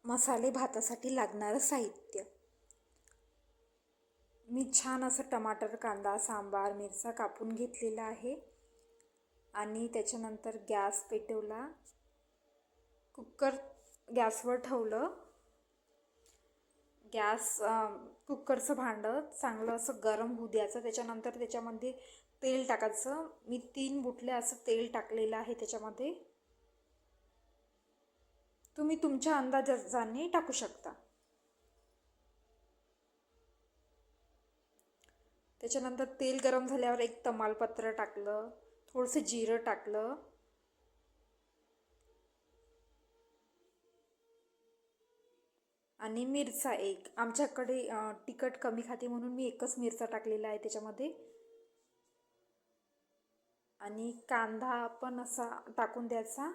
मसाले भातासाठी लागणारं साहित्य. मी छान असं टमाटर, कांदा, सांबार, मिरचा कापून घेतलेला आहे आणि त्याच्यानंतर गॅस पेटवला, कुकर गॅसवर ठेवलं. कुकरचं भांडं चांगलं असं गरम होऊ द्यायचं. त्याच्यानंतर त्याच्यामध्ये तेल टाकायचं. मी 3 बुटल्या असं तेल टाकलेलं आहे त्याच्यामध्ये. तुम्ही तुमच्या अंदाजाने टाकू शकता. त्याच्यानंतर तेल गरम झाल्यावर एक तमालपत्र टाकलं, थोडंसं जिरं टाकलं आणि मिरचा एक. आमच्याकडे तिखट कमी खाते म्हणून मी एकच मिरचा टाकलेला आहे त्याच्यामध्ये. आणि कांदा पण असा टाकून द्यायचा.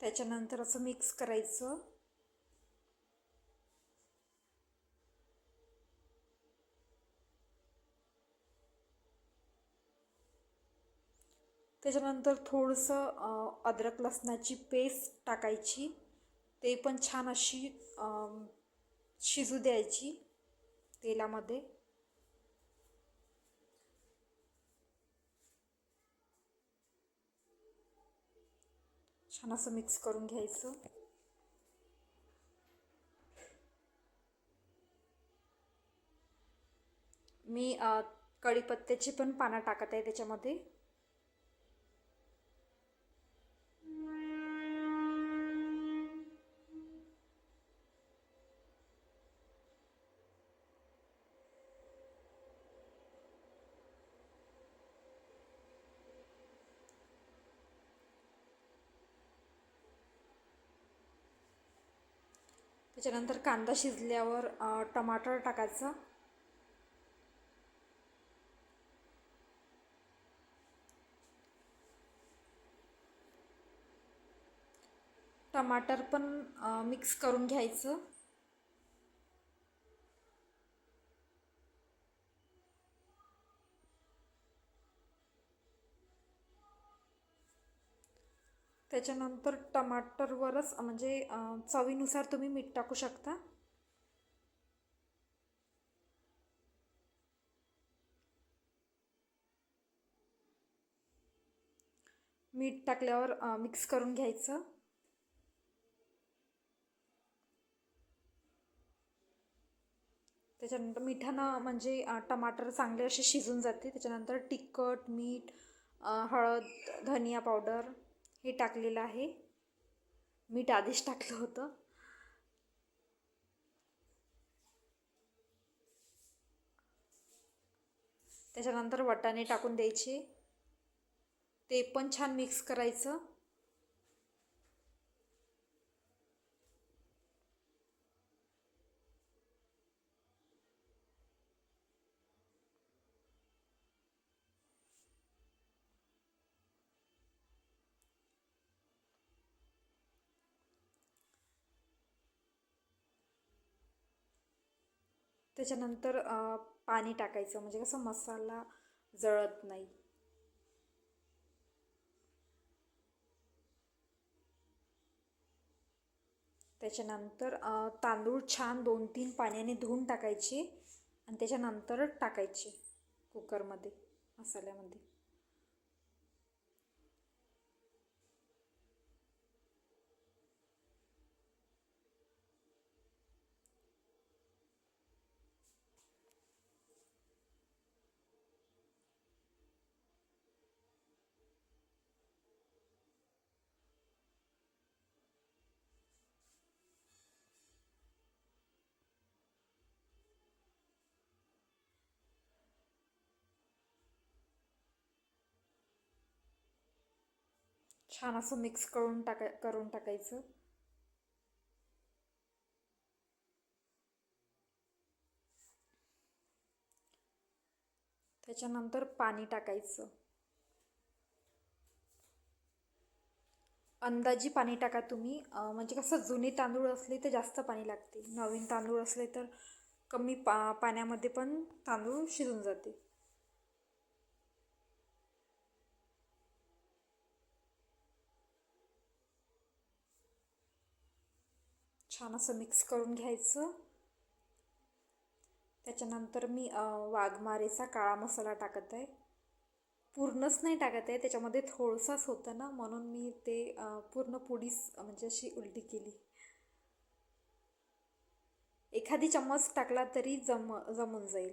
त्याच्यानंतर असं मिक्स करायचं. त्याच्यानंतर थोडंसं अद्रक लसणाची पेस्ट टाकायची. ते पण छान अशी शिजू द्यायची तेलामध्ये. छान असं मिक्स करून घ्यायचं. मी कढीपत्त्याची पण पानं टाकत आहे त्याच्यामध्ये. त्याच्यानंतर कांदा शिजल्यावर टमाटर टाकायचं. टमाटर पण मिक्स करून घ्यायचं. त्याच्यानंतर टमाटरवरच म्हणजे चवीनुसार तुम्ही मीठ टाकू शकता. मीठ टाकल्यावर मिक्स करून घ्यायचं. त्याच्यानंतर मिठानं म्हणजे टमाटर चांगले असे शिजून जाते. त्याच्यानंतर तिखट, मीठ, हळद, धनिया पावडर हे टाकलेलं आहे. मीठ आधीच टाकलं होतं. त्याच्यानंतर वाटाणे टाकून द्यायचे. ते पण छान मिक्स करायचं. त्याच्यानंतर पाणी टाकायचं म्हणजे कसं मसाला जळत नाही. त्याच्यानंतर तांदूळ छान 2-3 पाण्याने धुवून टाकायचे आणि त्याच्यानंतर टाकायचे कुकरमध्ये मसाल्यामध्ये. छान असं मिक्स करून टाकायचं. त्याच्यानंतर पाणी टाकायचं. अंदाजी पाणी टाका तुम्ही. म्हणजे कसं जुने तांदूळ असले तर जास्त पाणी लागते, नवीन तांदूळ असले तर कमी पाण्यामध्ये पण तांदूळ शिजून जाते. छान असं मिक्स करून घ्यायचं. त्याच्यानंतर मी वाघमारेचा काळा मसाला टाकत आहे. पूर्णच नाही टाकत आहे, त्याच्यामध्ये थोडंसंच होतं ना, म्हणून मी ते पूर्ण पुडीच म्हणजे अशी उलटी केली. एखादी चम्मच टाकला तरी जमून जाईल.